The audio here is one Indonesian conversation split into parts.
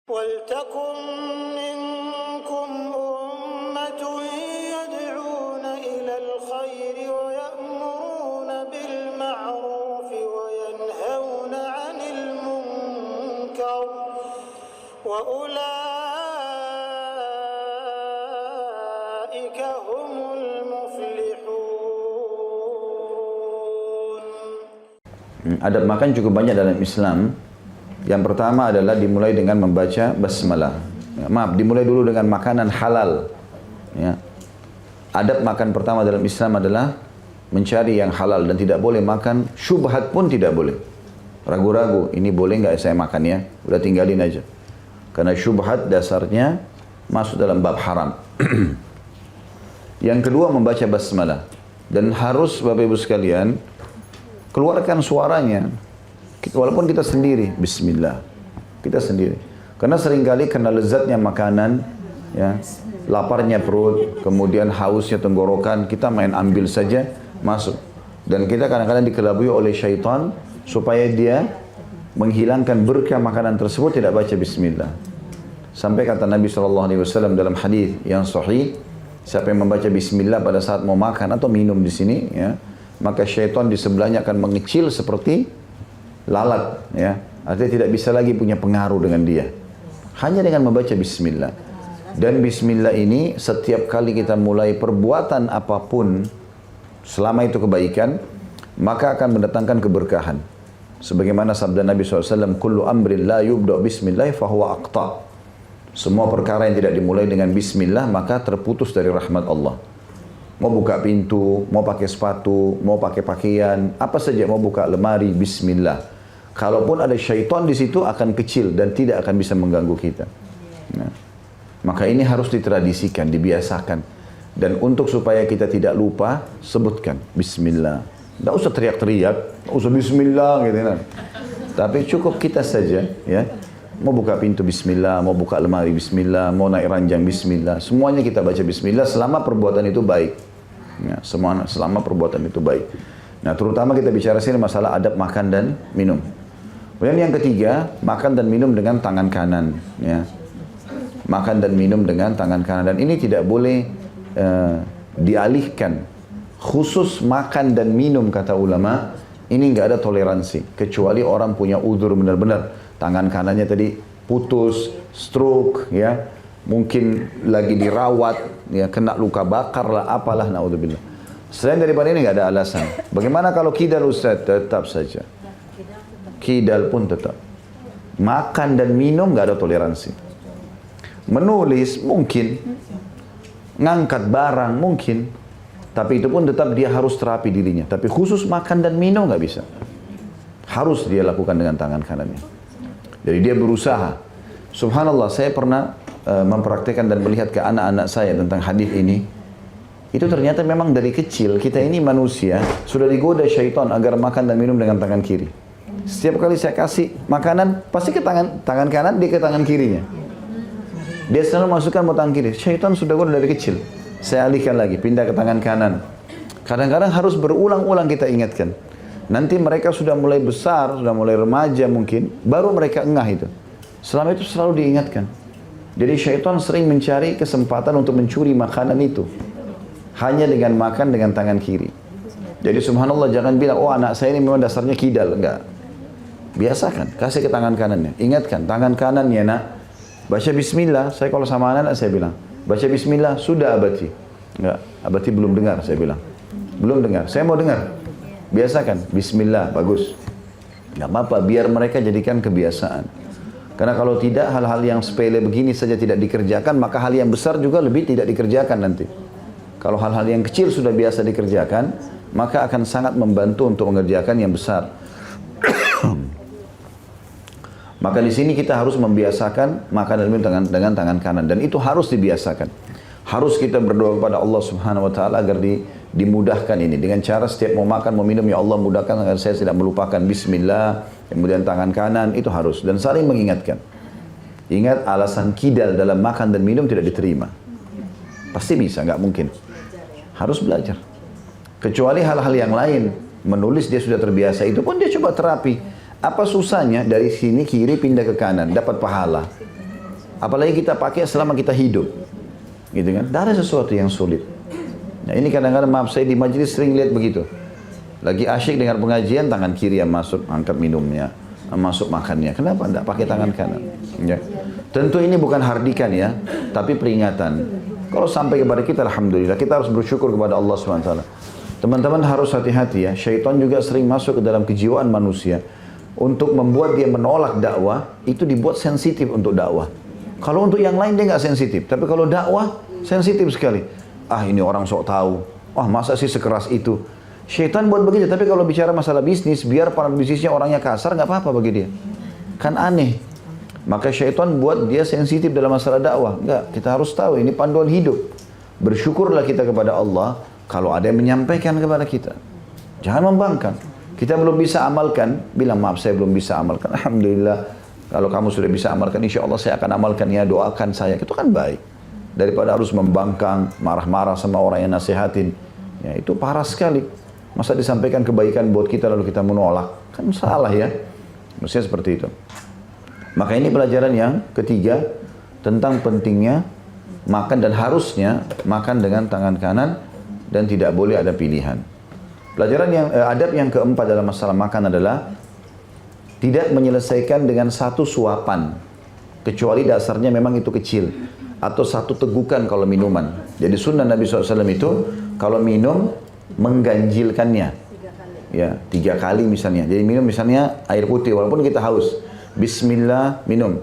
وَلْتَكُنْ مِنْكُمْ أُمَّةٌ يَدْعُونَ إِلَى الْخَيْرِ وَيَأْمُرُونَ بِالْمَعْرُوفِ وَيَنْهَوْنَ عَنِ الْمُنْكَرِ وَأُولَئِكَ هُمُ الْمُفْلِحُونَ. Adab makan cukup banyak dalam Islam. Yang pertama adalah dimulai dengan membaca basmalah. Dimulai dulu dengan makanan halal. Ya. Adab makan pertama dalam Islam adalah mencari yang halal dan tidak boleh makan syubhat pun tidak boleh. Ragu-ragu, ini boleh nggak saya makan ya? Udah tinggalin aja. Karena syubhat dasarnya masuk dalam bab haram. Yang kedua membaca basmalah. Dan harus Bapak Ibu sekalian keluarkan suaranya. Walaupun kita sendiri, bismillah, kita sendiri. Karena seringkali karena lezatnya makanan, ya, laparnya perut, kemudian hausnya tenggorokan, kita main ambil saja, masuk. Dan kita kadang-kadang dikelabui oleh syaitan, supaya dia menghilangkan berkah makanan tersebut, tidak baca bismillah. Sampai kata Nabi SAW dalam hadis yang sahih, siapa yang membaca bismillah pada saat mau makan atau minum di sini, ya, maka syaitan di sebelahnya akan mengecil seperti lalat, ya, artinya tidak bisa lagi punya pengaruh dengan dia. Hanya dengan membaca bismillah. Dan bismillah ini setiap kali kita mulai perbuatan apapun, selama itu kebaikan, maka akan mendatangkan keberkahan. Sebagaimana sabda Nabi SAW, kullu amrin la yubda' bismillah fahuwa aqta. Semua perkara yang tidak dimulai dengan bismillah, maka terputus dari rahmat Allah. Mau buka pintu, mau pakai sepatu, mau pakai pakaian, apa saja, mau buka lemari, bismillah. Kalaupun ada syaitan di situ akan kecil dan tidak akan bisa mengganggu kita. Nah, maka ini harus ditradisikan, dibiasakan. Dan untuk supaya kita tidak lupa, sebutkan bismillah. Tidak usah teriak-teriak, tidak usah bismillah gitu kan. Tapi cukup kita saja, ya. Mau buka pintu bismillah, mau buka lemari bismillah, mau naik ranjang bismillah. Semuanya kita baca bismillah selama perbuatan itu baik. Ya, selama perbuatan itu baik. Nah, terutama kita bicara sini masalah adab makan dan minum. Kemudian yang ketiga, makan dan minum dengan tangan kanan. Ya. Makan dan minum dengan tangan kanan. Dan ini tidak boleh dialihkan. Khusus makan dan minum, kata ulama, ini nggak ada toleransi. Kecuali orang punya udzur benar-benar. Tangan kanannya tadi putus, stroke, ya, mungkin lagi dirawat, ya, kena luka bakar lah, apalah, naudzubillah. Selain daripada ini nggak ada alasan. Bagaimana kalau kidal, Ustaz? Tetap saja. Kidal pun tetap. Makan dan minum nggak ada toleransi. Menulis mungkin, ngangkat barang mungkin, tapi itu pun tetap dia harus terapi dirinya. Tapi khusus makan dan minum nggak bisa. Harus dia lakukan dengan tangan kanannya. Jadi dia berusaha. Subhanallah, saya pernah mempraktikkan dan melihat ke anak-anak saya tentang hadis ini. Itu ternyata memang dari kecil kita ini manusia sudah digoda syaitan agar makan dan minum dengan tangan kiri. Setiap kali saya kasih makanan pasti ke tangan kanan, dia ke tangan kirinya. Dia selalu masukkan mau tangan kiri. Syaitan sudah goda dari kecil. Saya alihkan lagi, pindah ke tangan kanan. Kadang-kadang harus berulang-ulang kita ingatkan. Nanti mereka sudah mulai besar, sudah mulai remaja mungkin, baru mereka engah itu. Selama itu selalu diingatkan. Jadi syaitan sering mencari kesempatan untuk mencuri makanan itu. Hanya dengan makan dengan tangan kiri. Jadi subhanallah, jangan bilang, oh anak saya ini memang dasarnya kidal. Enggak. Biasakan, kasih ke tangan kanannya. Ingatkan, tangan kanannya nak, baca bismillah. Saya kalau sama anak saya bilang, baca bismillah, sudah abati. Enggak, abati belum dengar, saya bilang. Belum dengar, saya mau dengar. Biasakan, bismillah, bagus. Enggak apa-apa, biar mereka jadikan kebiasaan. Karena kalau tidak, hal-hal yang sepele begini saja tidak dikerjakan, maka hal yang besar juga lebih tidak dikerjakan nanti. Kalau hal-hal yang kecil sudah biasa dikerjakan, maka akan sangat membantu untuk mengerjakan yang besar. Maka di sini kita harus membiasakan makan dan minum dengan tangan kanan. Dan itu harus dibiasakan. Harus kita berdoa kepada Allah Subhanahu Wa Taala agar dimudahkan ini. Dengan cara setiap mau makan, mau minum, ya Allah mudahkan agar saya tidak melupakan bismillah. Kemudian tangan kanan, itu harus. Dan saling mengingatkan. Ingat, alasan kidal dalam makan dan minum tidak diterima. Pasti bisa, nggak mungkin. Harus belajar. Kecuali hal-hal yang lain. Menulis dia sudah terbiasa, itu pun dia coba terapi. Apa susahnya dari sini kiri pindah ke kanan, dapat pahala. Apalagi kita pakai selama kita hidup. Gitu kan? Tidak ada sesuatu yang sulit. Nah, ini kadang-kadang maaf saya di majelis sering lihat begitu. Lagi asyik dengar pengajian, tangan kiri yang masuk, angkat minumnya, masuk makannya. Kenapa tidak pakai tangan kanan? Ya. Tentu ini bukan hardikan ya, tapi peringatan. Kalau sampai kepada kita, alhamdulillah, kita harus bersyukur kepada Allah SWT. Teman-teman harus hati-hati ya. Syaitan juga sering masuk ke dalam kejiwaan manusia untuk membuat dia menolak dakwah. Itu dibuat sensitif untuk dakwah. Kalau untuk yang lain dia nggak sensitif, tapi kalau dakwah sensitif sekali. Ah, ini orang sok tahu. Wah, masa sih sekeras itu? Syaitan buat begitu. Tapi kalau bicara masalah bisnis, biar para bisnisnya orangnya kasar, nggak apa-apa bagi dia. Kan aneh. Maka syaitan buat dia sensitif dalam masalah dakwah. Enggak, kita harus tahu ini panduan hidup. Bersyukurlah kita kepada Allah kalau ada yang menyampaikan kepada kita. Jangan membangkang. Kita belum bisa amalkan, bilang maaf saya belum bisa amalkan. Alhamdulillah, kalau kamu sudah bisa amalkan, insya Allah saya akan amalkan ya, doakan saya. Itu kan baik. Daripada harus membangkang, marah-marah sama orang yang nasihatin. Ya, itu parah sekali. Masa disampaikan kebaikan buat kita lalu kita menolak? Kan salah ya. Mestinya seperti itu. Maka ini pelajaran yang ketiga tentang pentingnya makan dan harusnya makan dengan tangan kanan dan tidak boleh ada pilihan. Pelajaran yang adab yang keempat dalam masalah makan adalah tidak menyelesaikan dengan satu suapan kecuali dasarnya memang itu kecil atau satu tegukan kalau minuman. Jadi sunnah Nabi SAW itu kalau minum mengganjilkannya. Ya, 3 kali misalnya. Jadi minum misalnya air putih walaupun kita haus. Bismillah, minum.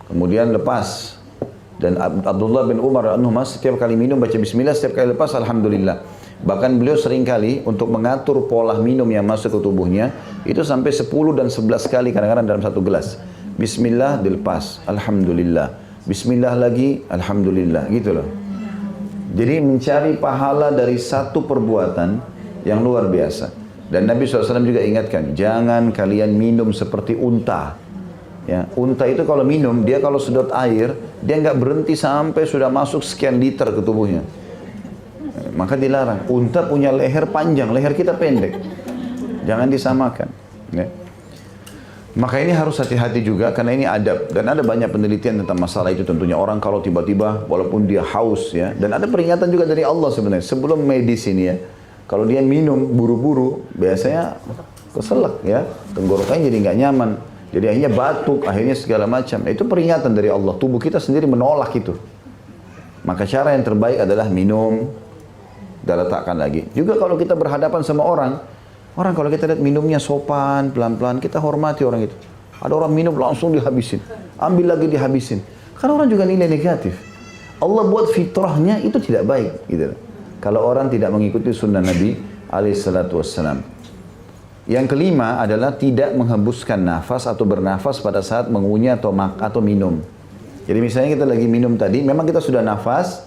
Kemudian lepas. Dan Abdullah bin Umar setiap kali minum baca bismillah, setiap kali lepas alhamdulillah. Bahkan beliau sering kali untuk mengatur pola minum yang masuk ke tubuhnya itu sampai 10 dan 11 kali kadang-kadang dalam satu gelas. Bismillah dilepas, alhamdulillah. Bismillah lagi, alhamdulillah, gitu loh. Jadi mencari pahala dari satu perbuatan yang luar biasa. Dan Nabi SAW juga ingatkan, jangan kalian minum seperti unta. Ya, unta itu kalau minum, dia kalau sedot air, dia nggak berhenti sampai sudah masuk sekian liter ke tubuhnya. Maka dilarang. Unta punya leher panjang, leher kita pendek. Jangan disamakan. Ya. Maka ini harus hati-hati juga karena ini adab. Dan ada banyak penelitian tentang masalah itu tentunya. Orang kalau tiba-tiba walaupun dia haus ya. Dan ada peringatan juga dari Allah sebenarnya. Sebelum medis ini ya. Kalau dia minum buru-buru biasanya keselak ya. Tenggorokannya jadi nggak nyaman. Jadi akhirnya batuk, akhirnya segala macam. Itu peringatan dari Allah. Tubuh kita sendiri menolak itu. Maka cara yang terbaik adalah minum dan letakkan lagi. Juga kalau kita berhadapan sama orang kalau kita lihat minumnya sopan, pelan-pelan, kita hormati orang itu. Ada orang minum langsung dihabisin. Ambil lagi dihabisin. Karena orang juga nilai negatif. Allah buat fitrahnya itu tidak baik. Gitu. Kalau orang tidak mengikuti sunnah Nabi SAW. Yang kelima adalah tidak menghembuskan nafas atau bernafas pada saat mengunyah atau minum. Jadi misalnya kita lagi minum tadi, memang kita sudah nafas,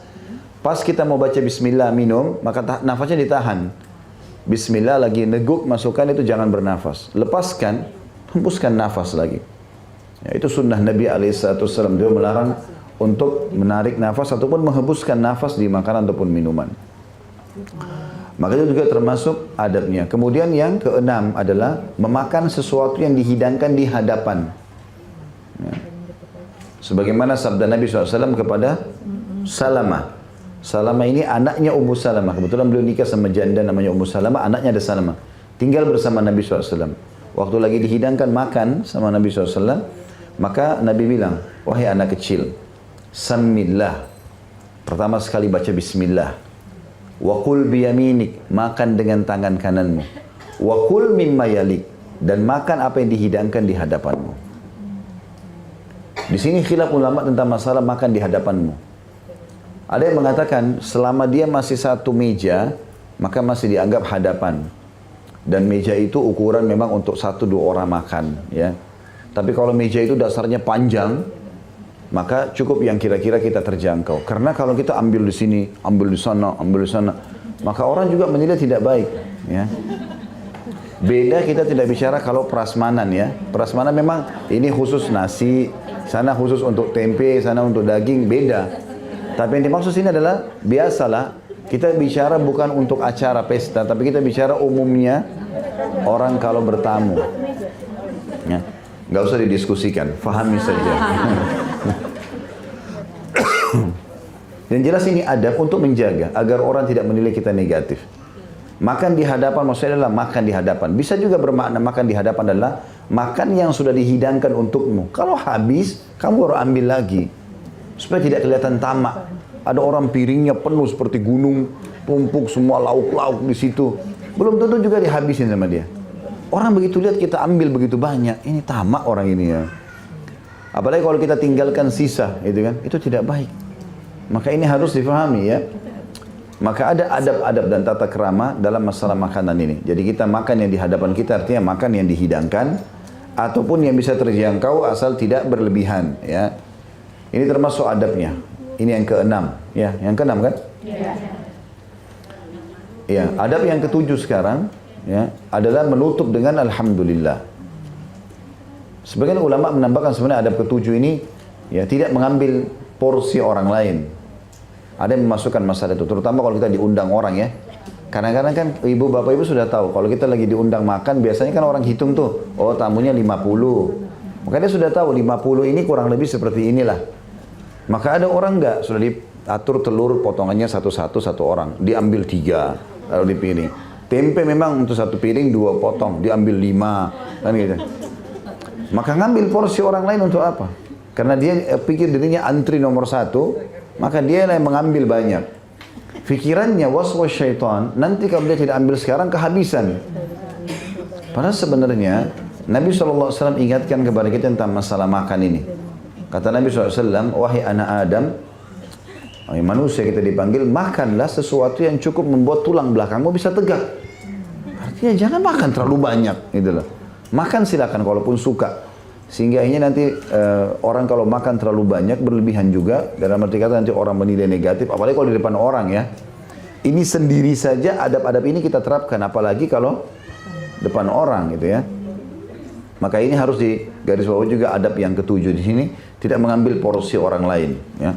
pas kita mau baca bismillah minum, maka nafasnya ditahan. Bismillah lagi neguk masukkan itu jangan bernafas. Lepaskan, hembuskan nafas lagi. Ya, itu sunnah Nabi SAW. Dia melarang untuk menarik nafas ataupun menghembuskan nafas di makanan ataupun minuman. Maka itu juga termasuk adabnya. Kemudian yang keenam adalah memakan sesuatu yang dihidangkan di hadapan. Ya. Sebagaimana sabda Nabi SAW kepada Salamah. Salamah ini anaknya Ummu Salamah. Kebetulan beliau nikah sama janda namanya Ummu Salamah, anaknya ada Salamah. Tinggal bersama Nabi SAW. Waktu lagi dihidangkan makan sama Nabi SAW, maka Nabi bilang, wahai anak kecil, Samillah. Pertama sekali baca bismillah. Wa qul biyaminik, makan dengan tangan kananmu. Wa qul mimma yalik, dan makan apa yang dihidangkan di hadapanmu. Di sini khilaf ulama tentang masalah makan di hadapanmu. Ada yang mengatakan selama dia masih satu meja, maka masih dianggap hadapan. Dan meja itu ukuran memang untuk 1-2 orang makan, ya. Tapi kalau meja itu dasarnya panjang, maka cukup yang kira-kira kita terjangkau. Karena kalau kita ambil di sini, ambil di sana, maka orang juga menilai tidak baik. Ya. Beda kita tidak bicara kalau prasmanan ya. Prasmanan memang ini khusus nasi, sana khusus untuk tempe, sana untuk daging, beda. Tapi yang dimaksud sini adalah biasalah kita bicara bukan untuk acara pesta, tapi kita bicara umumnya orang kalau bertamu. Ya. Nggak usah didiskusikan, fahami saja. Dan jelas ini adab untuk menjaga agar orang tidak menilai kita negatif. Makan di hadapan maksudnya adalah makan di hadapan. Bisa juga bermakna makan di hadapan adalah makan yang sudah dihidangkan untukmu. Kalau habis, kamu baru ambil lagi. Supaya tidak kelihatan tamak. Ada orang piringnya penuh seperti gunung, tumpuk semua lauk-lauk di situ. Belum tentu juga dihabisin sama dia. Orang begitu lihat kita ambil begitu banyak, ini tamak orang ini ya. Apalagi kalau kita tinggalkan sisa, gitu kan? Itu tidak baik. Maka ini harus difahami ya. Maka ada adab-adab dan tata krama dalam masalah makanan ini. Jadi kita makan yang di hadapan kita artinya makan yang dihidangkan ataupun yang bisa terjangkau asal tidak berlebihan ya. Ini termasuk adabnya. Ini yang keenam ya, yang keenam kan? Iya. Ya, adab yang ketujuh sekarang ya adalah menutup dengan alhamdulillah. Sebagian ulama menambahkan sebenarnya adab ketujuh ini ya tidak mengambil porsi orang lain. Ada yang memasukkan masalah itu, terutama kalau kita diundang orang ya. Kadang-kadang kan ibu bapak ibu sudah tahu, kalau kita lagi diundang makan, biasanya kan orang hitung tuh, oh tamunya 50. Maka dia sudah tahu 50 ini kurang lebih seperti inilah. Maka ada orang enggak, sudah diatur telur potongannya satu-satu satu orang, diambil 3 lalu dipiring. Tempe memang untuk satu piring 2 potong, diambil 5 kan gitu. Maka ngambil porsi orang lain untuk apa? Karena dia pikir dirinya antri nomor 1, maka dia yang mengambil banyak. Fikirannya waswas syaitan, nanti kalau dia tidak ambil sekarang kehabisan. Padahal sebenarnya Nabi SAW ingatkan kepada kita tentang masalah makan ini. Kata Nabi SAW, wahai anak Adam, wahai manusia kita dipanggil, makanlah sesuatu yang cukup membuat tulang belakangmu bisa tegak. Artinya jangan makan terlalu banyak, gitu loh. Makan silakan kalaupun suka. Sehingga ini nanti orang kalau makan terlalu banyak berlebihan juga, dalam arti kata nanti orang menilai negatif, apalagi kalau di depan orang ya. Ini sendiri saja adab-adab ini kita terapkan, apalagi kalau depan orang gitu ya. Maka ini harus digarisbawahi juga adab yang ketujuh di sini, tidak mengambil porsi orang lain ya.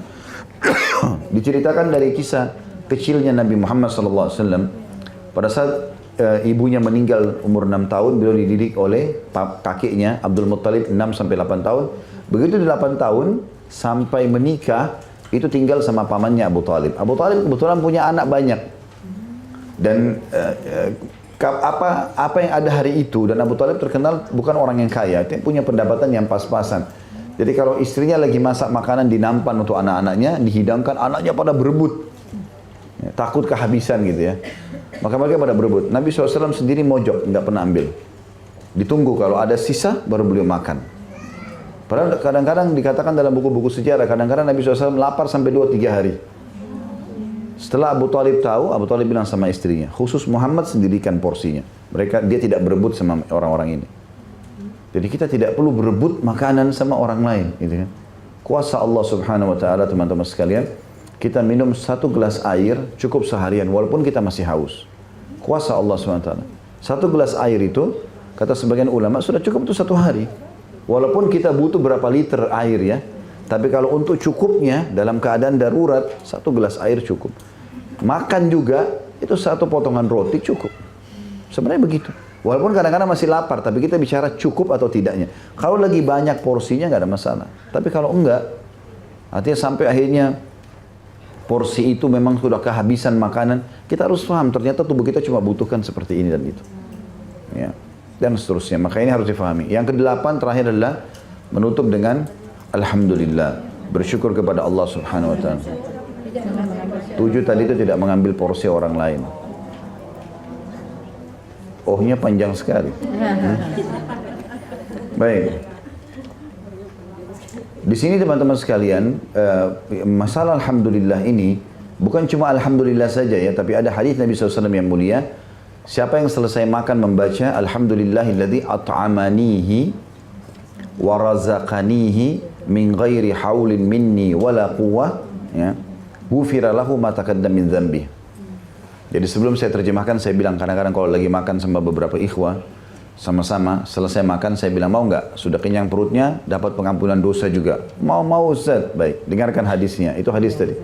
Diceritakan dari kisah kecilnya Nabi Muhammad SAW pada saat ibunya meninggal umur 6 tahun, beliau dididik oleh kakeknya Abdul Muttalib 6-8 tahun. Begitu 8 tahun sampai menikah, itu tinggal sama pamannya Abu Talib. Abu Talib kebetulan punya anak banyak. Dan apa yang ada hari itu, dan Abu Talib terkenal bukan orang yang kaya, dia punya pendapatan yang pas-pasan. Jadi kalau istrinya lagi masak makanan di nampan untuk anak-anaknya, dihidangkan, anaknya pada berebut. Ya, takut kehabisan gitu ya. Maka mereka pada berebut. Nabi SAW sendiri mojok, nggak pernah ambil. Ditunggu kalau ada sisa, baru beliau makan. Padahal kadang-kadang dikatakan dalam buku-buku sejarah, kadang-kadang Nabi SAW lapar sampai 2-3 hari. Setelah Abu Talib tahu, Abu Talib bilang sama istrinya, khusus Muhammad sendirikan porsinya. Dia tidak berebut sama orang-orang ini. Jadi kita tidak perlu berebut makanan sama orang lain. Gitu kan. Kuasa Allah Subhanahu Wa Taala teman-teman sekalian. Kita minum 1 gelas air cukup seharian walaupun kita masih haus. Kuasa Allah SWT. 1 gelas air itu, kata sebagian ulama, sudah cukup untuk 1 hari. Walaupun kita butuh berapa liter air ya. Tapi kalau untuk cukupnya, dalam keadaan darurat, 1 gelas air cukup. Makan juga, itu 1 potongan roti cukup. Sebenarnya begitu. Walaupun kadang-kadang masih lapar, tapi kita bicara cukup atau tidaknya. Kalau lagi banyak porsinya nggak ada masalah. Tapi kalau enggak, artinya sampai akhirnya porsi itu memang sudah kehabisan makanan, kita harus paham ternyata tubuh kita cuma butuhkan seperti ini dan itu. Ya. Dan seterusnya. Maka ini harus difahami. Yang ke-8 terakhir adalah menutup dengan alhamdulillah, bersyukur kepada Allah Subhanahu Wa Taala. 7 tadi itu tidak mengambil porsi orang lain. Ohnya panjang sekali. Baik. Di sini teman-teman sekalian, masalah alhamdulillah ini bukan cuma alhamdulillah saja ya, tapi ada hadis Nabi SAW yang mulia. Siapa yang selesai makan membaca alhamdulillahilladzi at'amanihi wa razaqanihi min ghairi haulin minni wala quwwah, ya, ghufira lahu ma taqaddama min dzambi. Jadi sebelum saya terjemahkan, saya bilang kadang-kadang kalau lagi makan sama beberapa ikhwah, sama-sama selesai makan, saya bilang, mau nggak? Sudah kenyang perutnya, dapat pengampunan dosa juga. Mau Ustaz? Baik, dengarkan hadisnya. Itu hadis tadi.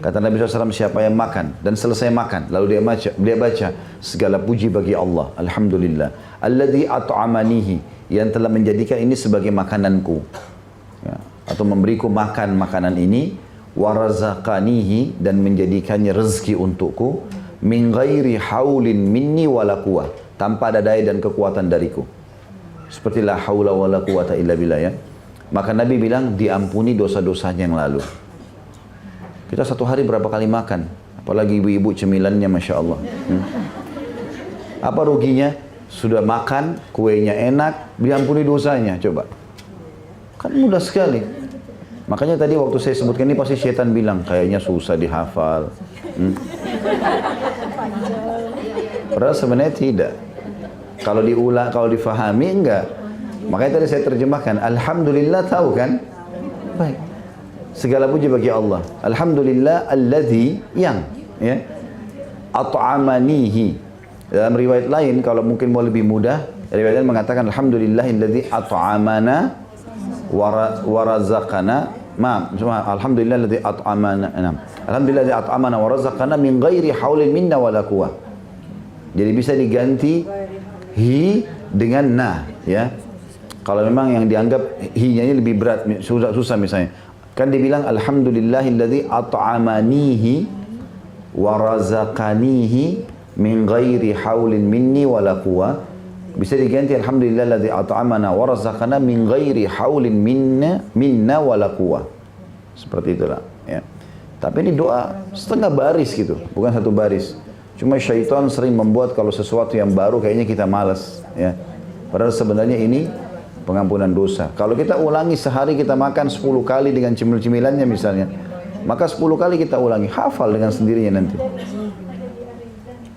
Kata Nabi SAW, siapa yang makan dan selesai makan, lalu dia baca segala puji bagi Allah, alhamdulillah, alladzi at'amanihi, yang telah menjadikan ini sebagai makananku, ya, atau memberiku makan makanan ini, warazaqanihi, dan menjadikannya rezeki untukku, min ghairi haulin minni wala quwwah, tanpa ada daya dan kekuatan dariku. Seperti la haula wala quwwata illa billah ya. Maka Nabi bilang diampuni dosa-dosanya yang lalu. Kita satu hari berapa kali makan? Apalagi ibu-ibu cemilannya Masya Allah. Apa ruginya? Sudah makan, kuenya enak, diampuni dosanya. Coba. Kan mudah sekali. Makanya tadi waktu saya sebutkan ini pasti syaitan bilang, kayaknya susah dihafal. Padahal sebenarnya tidak. Kalau diulang, kalau difahami enggak. Makanya tadi saya terjemahkan, Alhamdulillah, tahu kan? Baik. Segala puji bagi Allah. Alhamdulillah alladzi yang ya at'amanihi. Dalam riwayat lain kalau mungkin mau lebih mudah, riwayat lain mengatakan alhamdulillahilladzi at'amana wa razaqana. Alhamdulillahilladzi at'amana. Alhamdulillahilladzi at'amana wa razaqana min ghairi haulin minna wala quwwah. Jadi bisa diganti hi dengan na ya. Kalau memang yang dianggap hi-nya ini lebih berat, susah misalnya. Kan dibilang alhamdulillahilladzi at'amanihi wa razaqanihi min ghairi haulin minni wala quwwah. Bisa diganti alhamdulillahilladzi at'amana wa razaqana min ghairi haulin minna wala quwwah. Seperti itulah ya. Tapi ini doa setengah baris gitu, bukan satu baris. Cuma syaitan sering membuat kalau sesuatu yang baru kayaknya kita malas ya. Padahal sebenarnya ini pengampunan dosa. Kalau kita ulangi sehari kita makan 10 kali dengan cemil-cemilannya misalnya, maka 10 kali kita ulangi, hafal dengan sendirinya nanti.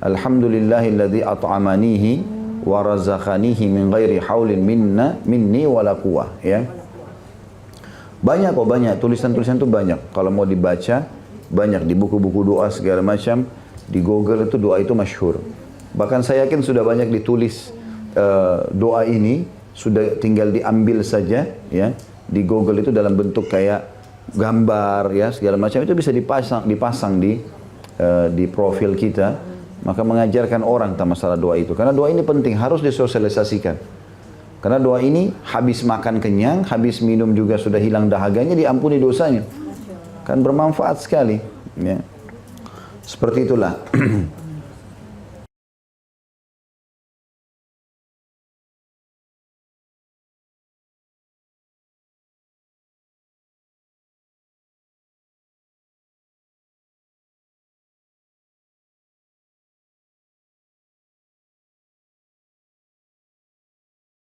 Alhamdulillahilladzi at'amanihi wa razaqanihi min ghairi haulin minni wala quwwah ya. Banyak tulisan-tulisan itu banyak. Kalau mau dibaca banyak di buku-buku doa segala macam, di Google itu doa itu masyhur. Bahkan saya yakin sudah banyak ditulis doa ini, sudah tinggal diambil saja ya di Google itu dalam bentuk kayak gambar ya segala macam, itu bisa dipasang di profil kita, maka mengajarkan orang tentang masalah doa itu, karena doa ini penting, harus disosialisasikan. Karena doa ini habis makan kenyang, habis minum juga sudah hilang dahaganya, diampuni dosanya, kan bermanfaat sekali ya. Seperti itulah